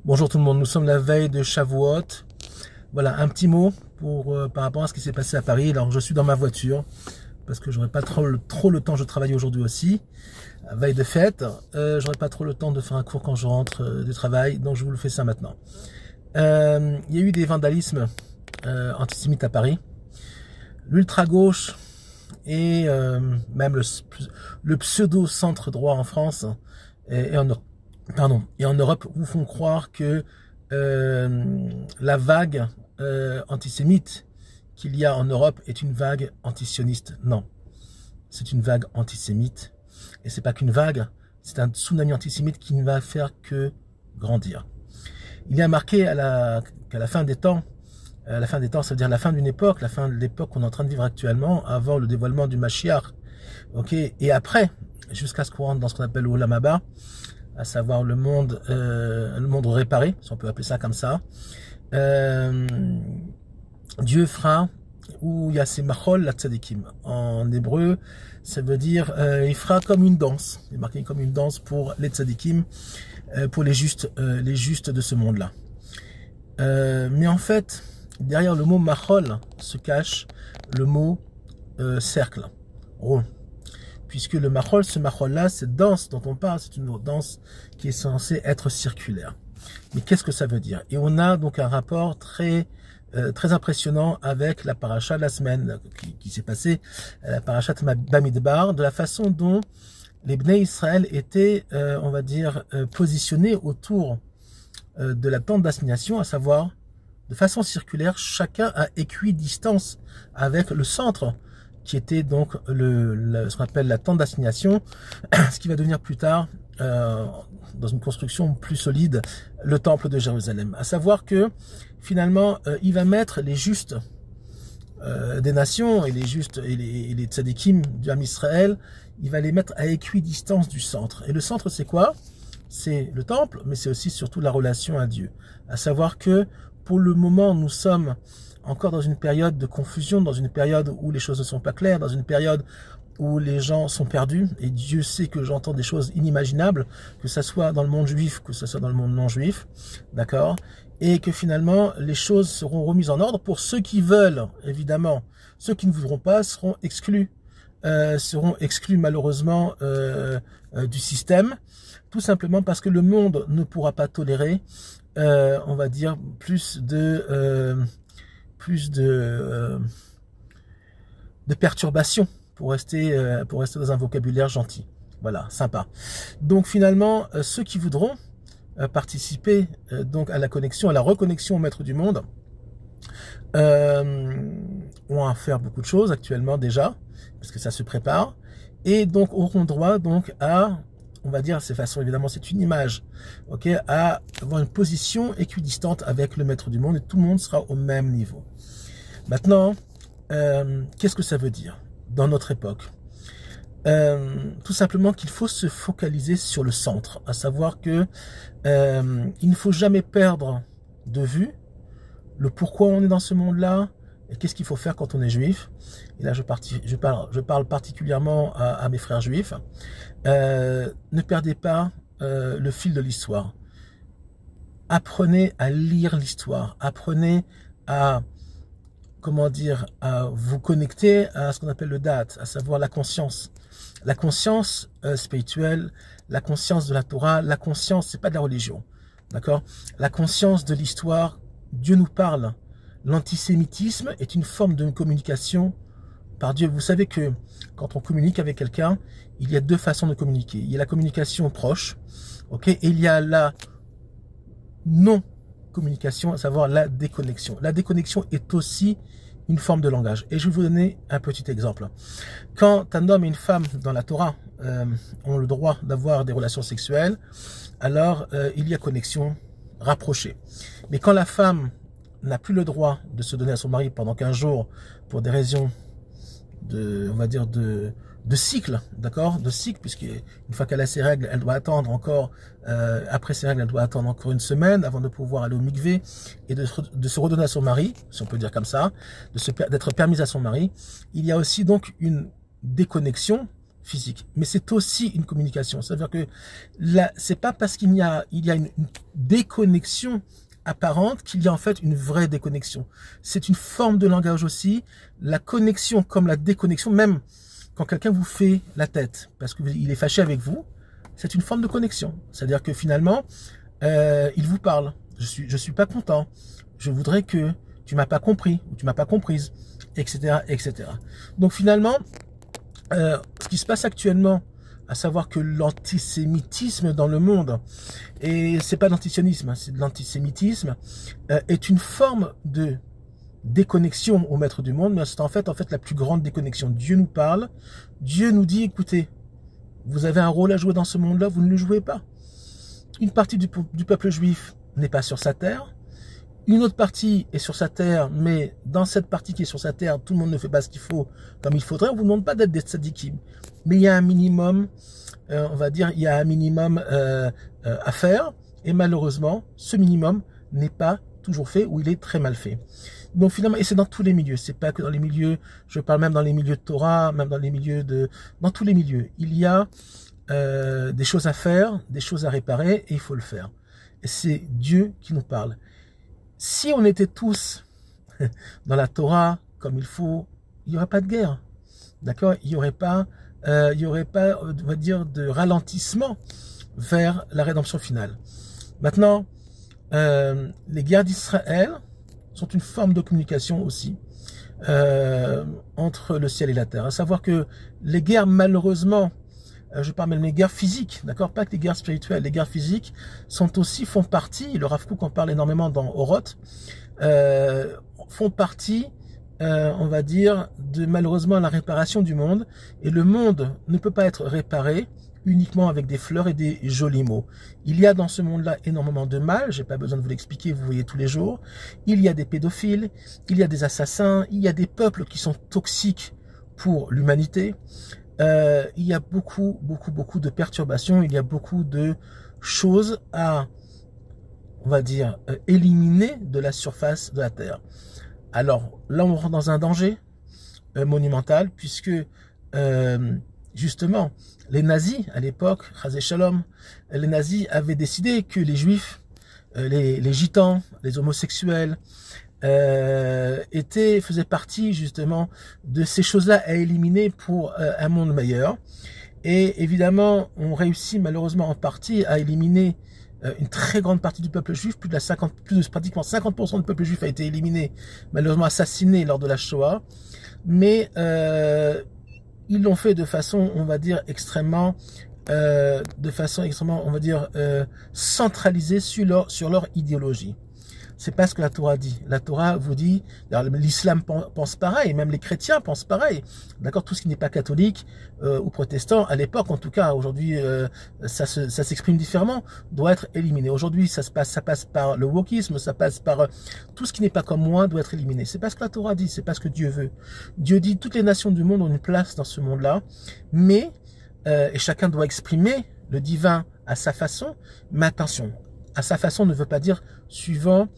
Bonjour tout le monde, nous sommes la veille de Shavuot. Voilà, un petit mot par rapport à ce qui s'est passé à Paris. Alors je suis dans ma voiture, parce que j'aurai pas trop le temps, je travaille aujourd'hui aussi, veille de fête. J'aurai pas trop le temps de faire un cours quand je rentre du travail, donc je vous le fais ça maintenant. Il y a eu des vandalismes antisémites à Paris. L'ultra-gauche et même le pseudo-centre droit en France et en Europe vous font croire que la vague antisémite qu'il y a en Europe est une vague antisioniste. Non, c'est une vague antisémite. Et c'est pas qu'une vague, c'est un tsunami antisémite qui ne va faire que grandir. Il y a marqué qu'à la fin des temps, ça veut dire la fin d'une époque, la fin de l'époque qu'on est en train de vivre actuellement, avant le dévoilement du Mashiach. Okay, et après, jusqu'à ce qu'on rentre dans ce qu'on appelle l'Olam Haba, à savoir le monde réparé, si on peut appeler ça comme ça. Dieu fera, où il y a ces machol la tzadikim. En hébreu, ça veut dire, il fera comme une danse. Il est marqué comme une danse pour les tzadikim, pour les justes de ce monde-là. Mais en fait, derrière le mot machol se cache le mot cercle, rond. Puisque le machol, ce machol-là, cette danse dont on parle, c'est une danse qui est censée être circulaire. Mais qu'est-ce que ça veut dire? Et on a donc un rapport très impressionnant avec la paracha de la semaine qui s'est passée, la paracha de Bamidbar, de la façon dont les Bnei Israël étaient, on va dire, positionnés autour de la tente d'assignation, à savoir, de façon circulaire, chacun à équidistance avec le centre, qui était donc ce qu'on appelle la tente d'assignation, ce qui va devenir plus tard, dans une construction plus solide, le temple de Jérusalem. À savoir que, finalement, il va mettre les justes des nations et les justes et les tzadikim du Ham Israël, il va les mettre à équidistance du centre. Et le centre, c'est quoi? C'est le temple, mais c'est aussi surtout la relation à Dieu. À savoir que, pour le moment, nous sommes encore dans une période de confusion, dans une période où les choses ne sont pas claires, dans une période où les gens sont perdus, et Dieu sait que j'entends des choses inimaginables, que ça soit dans le monde juif, que ça soit dans le monde non juif, d'accord, et que finalement les choses seront remises en ordre pour ceux qui veulent, évidemment. Ceux qui ne voudront pas seront exclus malheureusement du système, tout simplement parce que le monde ne pourra pas tolérer, on va dire, plus de perturbations, pour rester dans un vocabulaire gentil. Voilà, sympa. Donc finalement, ceux qui voudront participer donc à la connexion, à la reconnexion au maître du monde, ont à faire beaucoup de choses actuellement déjà, parce que ça se prépare, et donc auront droit donc à, on va dire, de cette façon, évidemment c'est une image, ok, à avoir une position équidistante avec le maître du monde, et tout le monde sera au même niveau. Maintenant, qu'est-ce que ça veut dire dans notre époque? Tout simplement qu'il faut se focaliser sur le centre, à savoir que il ne faut jamais perdre de vue le pourquoi on est dans ce monde-là et qu'est-ce qu'il faut faire quand on est juif. Et là, je parle particulièrement à mes frères juifs. Ne perdez pas le fil de l'histoire. Apprenez à lire l'histoire. Apprenez à, comment dire, à vous connecter à ce qu'on appelle le date, à savoir la conscience. La conscience spirituelle, la conscience de la Torah, la conscience, c'est pas de la religion, d'accord? La conscience de l'histoire, Dieu nous parle. L'antisémitisme est une forme de communication par Dieu. Vous savez que quand on communique avec quelqu'un, il y a deux façons de communiquer. Il y a la communication proche, ok, et il y a la non-communication, à savoir la déconnexion. La déconnexion est aussi une forme de langage. Et je vais vous donner un petit exemple. Quand un homme et une femme dans la Torah ont le droit d'avoir des relations sexuelles, alors il y a connexion rapprochée. Mais quand la femme n'a plus le droit de se donner à son mari pendant 15 jours pour des raisons on va dire de cycle, d'accord, de cycle, puisqu'une fois qu'elle a ses règles, elle doit attendre encore, après ses règles, elle doit attendre encore une semaine avant de pouvoir aller au mikvé et de se redonner à son mari, si on peut dire comme ça, d'être permise à son mari. Il y a aussi donc une déconnexion physique, mais c'est aussi une communication. C'est-à-dire que là, c'est pas parce qu'il y a une déconnexion apparente qu'il y a en fait une vraie déconnexion. C'est une forme de langage aussi. La connexion comme la déconnexion, même quand quelqu'un vous fait la tête parce qu'il est fâché avec vous, c'est une forme de connexion. C'est-à-dire que finalement, il vous parle. Je suis pas content. Je voudrais que tu m'as pas compris ou tu m'as pas comprise, etc., etc. Donc finalement, ce qui se passe actuellement, à savoir que l'antisémitisme dans le monde, et c'est pas de l'antisionisme, hein, c'est de l'antisémitisme, est une forme de déconnexion au maître du monde, mais c'est en fait la plus grande déconnexion. Dieu nous parle, Dieu nous dit, écoutez, vous avez un rôle à jouer dans ce monde-là, vous ne le jouez pas. Une partie du peuple juif n'est pas sur sa terre, une autre partie est sur sa terre, mais dans cette partie qui est sur sa terre, tout le monde ne fait pas ce qu'il faut comme il faudrait. On vous demande pas d'être des tzadikim, mais il y a un minimum, on va dire, il y a un minimum à faire, et malheureusement, ce minimum n'est pas toujours fait ou il est très mal fait. Donc finalement, et c'est dans tous les milieux, c'est pas que dans les milieux, je parle même dans les milieux de Torah, même dans les milieux dans tous les milieux, il y a des choses à faire, des choses à réparer, et il faut le faire. Et c'est Dieu qui nous parle. Si on était tous dans la Torah comme il faut, il n'y aurait pas de guerre, d'accord? Il n'y aurait pas, on va dire, de ralentissement vers la rédemption finale. Maintenant, les guerres d'Israël sont une forme de communication aussi entre le ciel et la terre. À savoir que les guerres, malheureusement, je parle même des guerres physiques, d'accord, pas que les guerres spirituelles, les guerres physiques font partie, le Rav Kook en parle énormément dans Oroth, font partie, on va dire, de malheureusement la réparation du monde, et le monde ne peut pas être réparé uniquement avec des fleurs et des jolis mots. Il y a dans ce monde-là énormément de mal, j'ai pas besoin de vous l'expliquer, vous voyez tous les jours. Il y a des pédophiles, il y a des assassins, il y a des peuples qui sont toxiques pour l'humanité. Il y a beaucoup de perturbations, il y a beaucoup de choses à, on va dire, éliminer de la surface de la Terre. Alors là, on rentre dans un danger monumental, puisque justement, les nazis, à l'époque, Chazé Shalom, les nazis avaient décidé que les juifs, les gitans, les homosexuels, faisaient partie justement de ces choses-là à éliminer pour un monde meilleur. Et évidemment, on réussit malheureusement en partie à éliminer une très grande partie du peuple juif, pratiquement 50% du peuple juif a été éliminé, malheureusement assassiné lors de la Shoah. Mais ils l'ont fait de façon, on va dire, extrêmement, on va dire, centralisée sur leur idéologie. C'est pas ce que la Torah dit. La Torah vous dit, l'islam pense pareil, même les chrétiens pensent pareil. D'accord, tout ce qui n'est pas catholique ou protestant, à l'époque en tout cas, aujourd'hui ça s'exprime différemment, doit être éliminé. Aujourd'hui ça passe par le wokisme, ça passe par tout ce qui n'est pas comme moi doit être éliminé. C'est pas ce que la Torah dit, c'est pas ce que Dieu veut. Dieu dit toutes les nations du monde ont une place dans ce monde-là, mais et chacun doit exprimer le divin à sa façon, mais attention. À sa façon ne veut pas dire suivant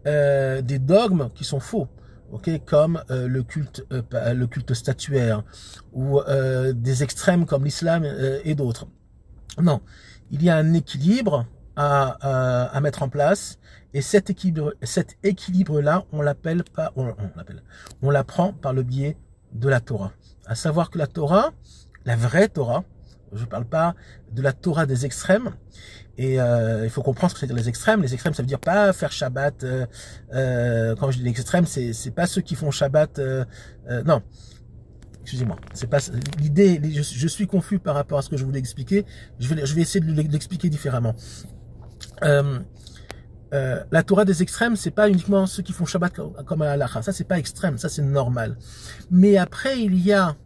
des dogmes qui sont faux, ok, comme le culte statuaire ou des extrêmes comme l'islam et d'autres. Non, il y a un équilibre à mettre en place, et cet équilibre-là, on l'apprend par le biais de la Torah. À savoir que la Torah, la vraie Torah, je ne parle pas de la Torah des extrêmes. Et il faut comprendre ce que c'est les extrêmes. Les extrêmes, ça veut dire pas faire Shabbat. Quand je dis l'extrême, c'est pas ceux qui font Shabbat. Non, excusez-moi. C'est pas l'idée. Je suis confus par rapport à ce que je voulais expliquer. Je vais essayer de l'expliquer différemment. La Torah des extrêmes, c'est pas uniquement ceux qui font Shabbat comme à l'Alacha. Ça, c'est pas extrême. Ça, c'est normal. Mais après, il y a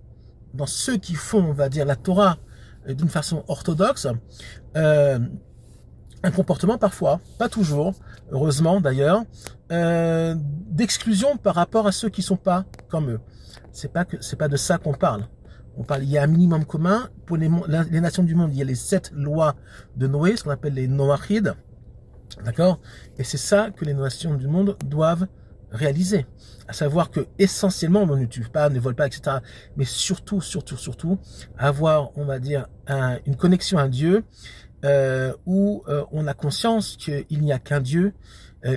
dans ceux qui font, on va dire, la Torah d'une façon orthodoxe, un comportement parfois, pas toujours, heureusement d'ailleurs, d'exclusion par rapport à ceux qui sont pas comme eux. C'est pas de ça qu'on parle. Il y a un minimum commun pour les nations du monde. Il y a les 7 lois de Noé, ce qu'on appelle les Noachides, d'accord. Et c'est ça que les nations du monde doivent réaliser. À savoir que essentiellement, on ne tue pas, ne vole pas, etc. Mais surtout, surtout, avoir, on va dire, une connexion à Dieu où on a conscience qu'il n'y a qu'un Dieu.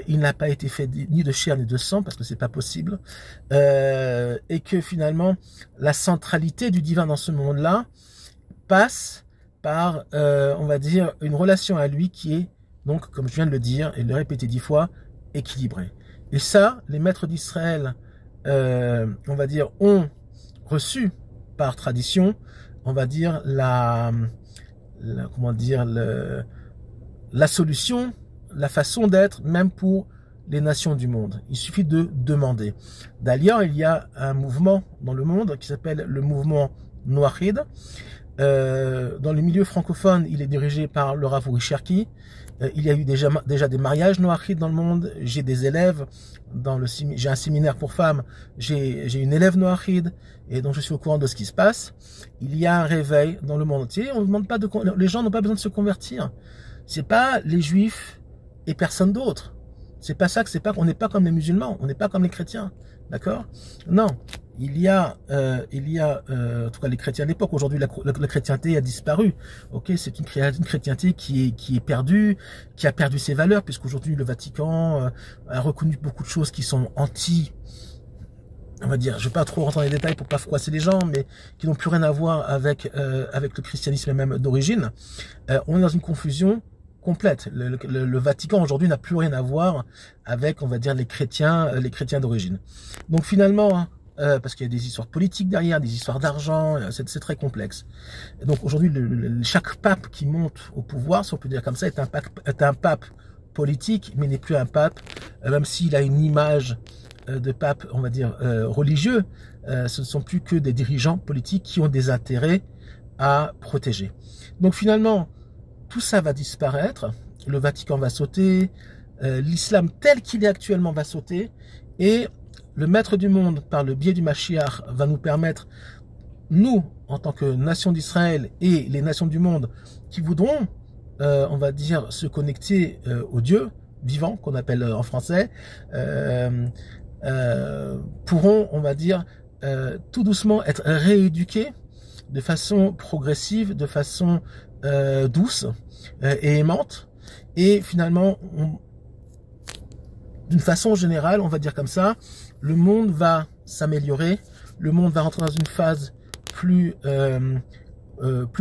Il n'a pas été fait ni de chair ni de sang, parce que c'est pas possible. Et que finalement, la centralité du divin dans ce monde-là passe par, on va dire, une relation à lui qui est, donc, comme je viens de le dire, et de le répéter 10 fois, équilibrée. Et ça, les maîtres d'Israël, on va dire, ont reçu par tradition, on va dire, comment dire, la solution, la façon d'être, même pour les nations du monde. Il suffit de demander. D'ailleurs, il y a un mouvement dans le monde qui s'appelle le mouvement Noachid. Dans le milieu francophone, il est dirigé par le Rav Uri Cherki. Il y a eu déjà des mariages Noachid dans le monde. J'ai des élèves j'ai un séminaire pour femmes. J'ai une élève Noachid et donc je suis au courant de ce qui se passe. Il y a un réveil dans le monde entier. On ne demande pas les gens n'ont pas besoin de se convertir. C'est pas les juifs et personne d'autre. C'est pas ça on n'est pas comme les musulmans, on n'est pas comme les chrétiens, d'accord? Non, il y a en tout cas les chrétiens à l'époque. Aujourd'hui, la chrétienté a disparu. Ok, c'est une chrétienté qui est perdue, qui a perdu ses valeurs, puisqu'aujourd'hui le Vatican a reconnu beaucoup de choses qui sont on va dire, je vais pas trop rentrer dans les détails pour pas froisser les gens, mais qui n'ont plus rien à voir avec le christianisme même d'origine. On est dans une confusion complète. Le Vatican aujourd'hui n'a plus rien à voir avec, on va dire, les chrétiens d'origine. Donc finalement, parce qu'il y a des histoires politiques derrière, des histoires d'argent, c'est très complexe. Et donc aujourd'hui, chaque pape qui monte au pouvoir, si on peut dire comme ça, est un pape politique, mais n'est plus un pape, même s'il a une image de pape, on va dire, religieux. Ce ne sont plus que des dirigeants politiques qui ont des intérêts à protéger. Donc finalement, tout ça va disparaître, le Vatican va sauter, l'islam tel qu'il est actuellement va sauter, et le maître du monde, par le biais du Mashiach, va nous permettre, nous, en tant que nation d'Israël et les nations du monde, qui voudront, on va dire, se connecter au Dieu vivant, qu'on appelle en français, pourront, on va dire, tout doucement être rééduqués de façon progressive, de façon douce et aimante, et finalement d'une façon générale, on va dire comme ça, le monde va s'améliorer, le monde va rentrer dans une phase plus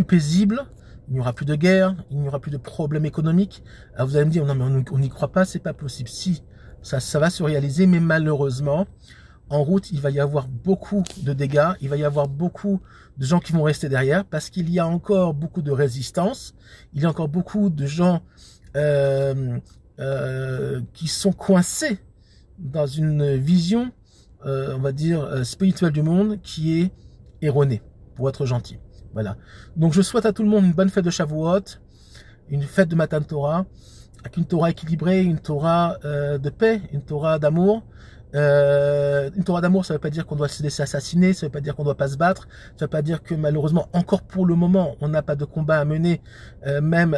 paisible. Il n'y aura plus de guerre, il n'y aura plus de problèmes économiques. Alors vous allez me dire, non mais on n'y croit pas, c'est pas possible. Si, ça va se réaliser, mais malheureusement, en route, il va y avoir beaucoup de dégâts, il va y avoir beaucoup de gens qui vont rester derrière, parce qu'il y a encore beaucoup de résistance, il y a encore beaucoup de gens qui sont coincés dans une vision, on va dire, spirituelle du monde qui est erronée, pour être gentil. Voilà. Donc je souhaite à tout le monde une bonne fête de Shavuot, une fête de Matan Torah, avec une Torah équilibrée, une Torah de paix, une Torah d'amour. Une Torah d'amour, ça ne veut pas dire qu'on doit se laisser assassiner, ça ne veut pas dire qu'on ne doit pas se battre, ça ne veut pas dire que malheureusement, encore pour le moment, on n'a pas de combat à mener, même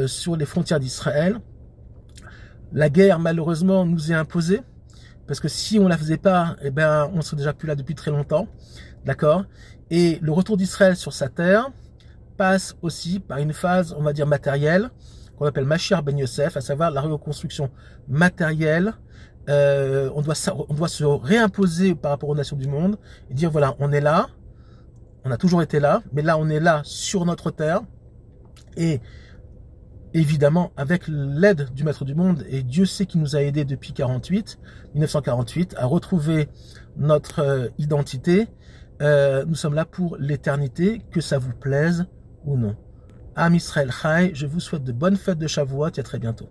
sur les frontières d'Israël. La guerre, malheureusement, nous est imposée, parce que si on la faisait pas, eh ben, on serait déjà plus là depuis très longtemps, d'accord? Et le retour d'Israël sur sa terre passe aussi par une phase, on va dire, matérielle, qu'on appelle Mashiach ben Yosef, à savoir la reconstruction matérielle. On doit se réimposer par rapport aux nations du monde et dire voilà, on est là, on a toujours été là, mais là on est là sur notre terre, et évidemment avec l'aide du Maître du Monde, et Dieu sait qu'il nous a aidés depuis 1948 à retrouver notre identité. Nous sommes là pour l'éternité, que ça vous plaise ou non. Am Israël Chai, je vous souhaite de bonnes fêtes de Shavuot et à très bientôt.